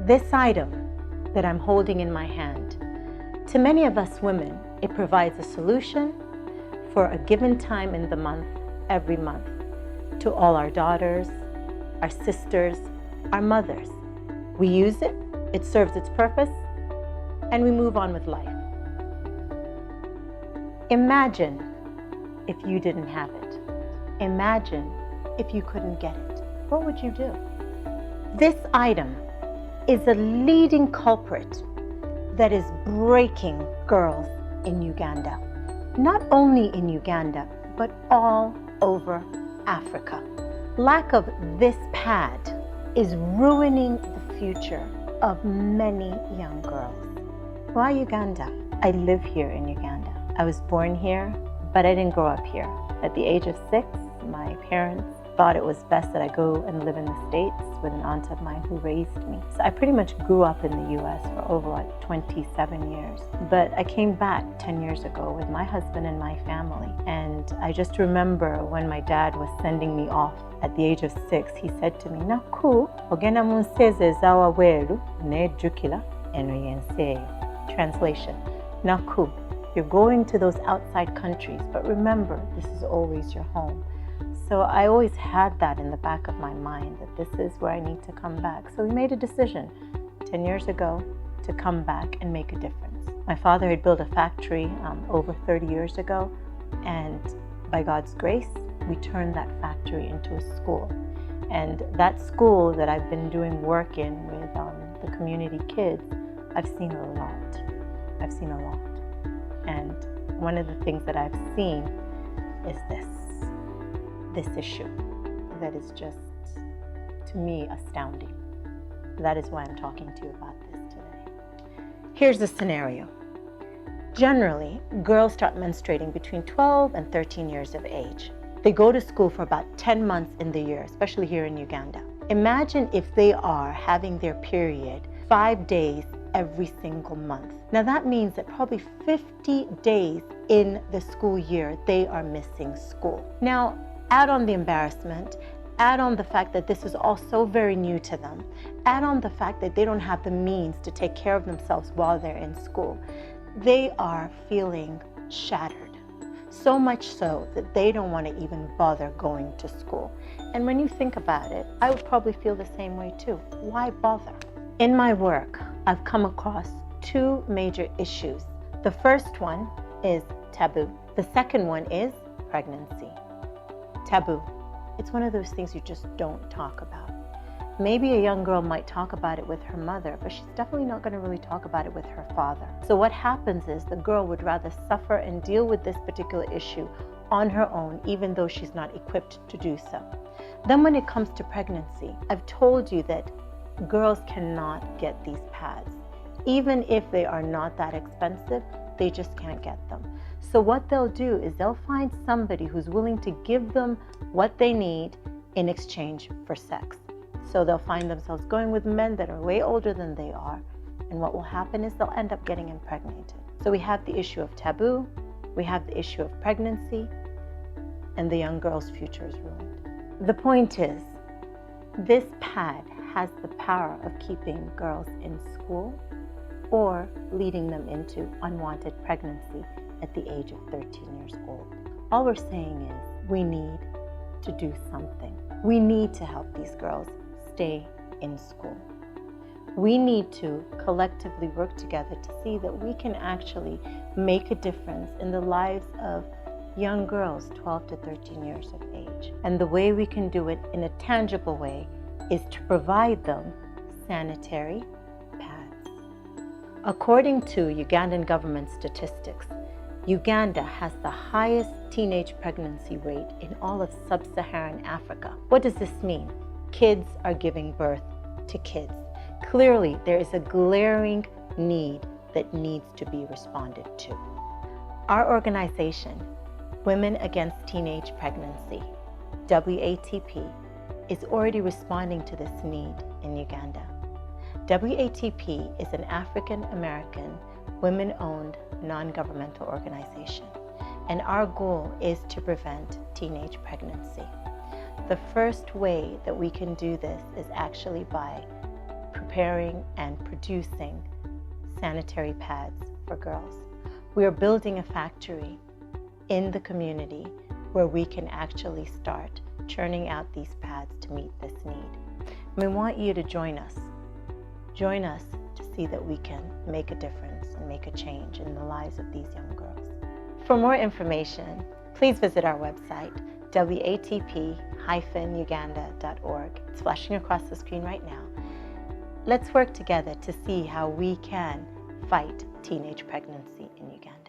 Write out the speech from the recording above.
This item that I'm holding in my hand, to many of us women, it provides a solution for a given time in the month, every month, to all our daughters, our sisters, our mothers. We use it, it serves its purpose, and we move on with life. Imagine if you didn't have it. Imagine if you couldn't get it. What would you do? This item is a leading culprit that is breaking girls in Uganda. Not only in Uganda, but all over Africa. Lack of this pad is ruining the future of many young girls. Why Uganda? I live here in Uganda. I was born here, but I didn't grow up here. At the age of 6, my parents thought it was best that I go and live in the States with an aunt of mine who raised me. So I pretty much grew up in the US for over 27 years. But I came back 10 years ago with my husband and my family. And I just remember when my dad was sending me off at the age of 6, he said to me, "Nakku, ogenda mu nsi ezo ez'awabweru n'ejjukira eno y'ensi eyo." Translation, Nakku, you're going to those outside countries, but remember, this is always your home. So I always had that in the back of my mind, that this is where I need to come back. So we made a decision 10 years ago to come back and make a difference. My father had built a factory over 30 years ago, and by God's grace, we turned that factory into a school. And that school that I've been doing work in with the community kids, I've seen a lot. I've seen a lot. And one of the things that I've seen is this issue that is just, to me, astounding. That is why I'm talking to you about this today. Here's the scenario. Generally, girls start menstruating between 12 and 13 years of age. They go to school for about 10 months in the year, especially here in Uganda. Imagine if they are having their period 5 days every single month. Now that means that probably 50 days in the school year, they are missing school. Now, add on the embarrassment, add on the fact that this is all so very new to them, add on the fact that they don't have the means to take care of themselves while they're in school. They are feeling shattered, so much so that they don't want to even bother going to school. And when you think about it, I would probably feel the same way too. Why bother? In my work, I've come across 2 major issues. The first one is taboo. The second one is pregnancy. Taboo. It's one of those things you just don't talk about. Maybe a young girl might talk about it with her mother, but she's definitely not going to really talk about it with her father. So what happens is the girl would rather suffer and deal with this particular issue on her own, even though she's not equipped to do so. Then when it comes to pregnancy, I've told you that girls cannot get these pads. Even if they are not that expensive, they just can't get them. So what they'll do is they'll find somebody who's willing to give them what they need in exchange for sex. So they'll find themselves going with men that are way older than they are. And what will happen is they'll end up getting impregnated. So we have the issue of taboo, we have the issue of pregnancy, and the young girl's future is ruined. The point is, this pad has the power of keeping girls in school or leading them into unwanted pregnancy at the age of 13 years old. All we're saying is we need to do something. We need to help these girls stay in school. We need to collectively work together to see that we can actually make a difference in the lives of young girls 12 to 13 years of age. And the way we can do it in a tangible way is to provide them sanitary pads. According to Ugandan government statistics, Uganda has the highest teenage pregnancy rate in all of sub-Saharan Africa. What does this mean? Kids are giving birth to kids. Clearly, there is a glaring need that needs to be responded to. Our organization, Women Against Teenage Pregnancy, watP, is already responding to this need in Uganda. watP is an African-American, women-owned, non-governmental organization, and our goal is to prevent teenage pregnancy. The first way that we can do this is actually by preparing and producing sanitary pads for girls. We are building a factory in the community where we can actually start churning out these pads to meet this need. We want you to join us. Join us to see that we can make a difference and make a change in the lives of these young girls. For more information, please visit our website, watp-uganda.org. It's flashing across the screen right now. Let's work together to see how we can fight teenage pregnancy in Uganda.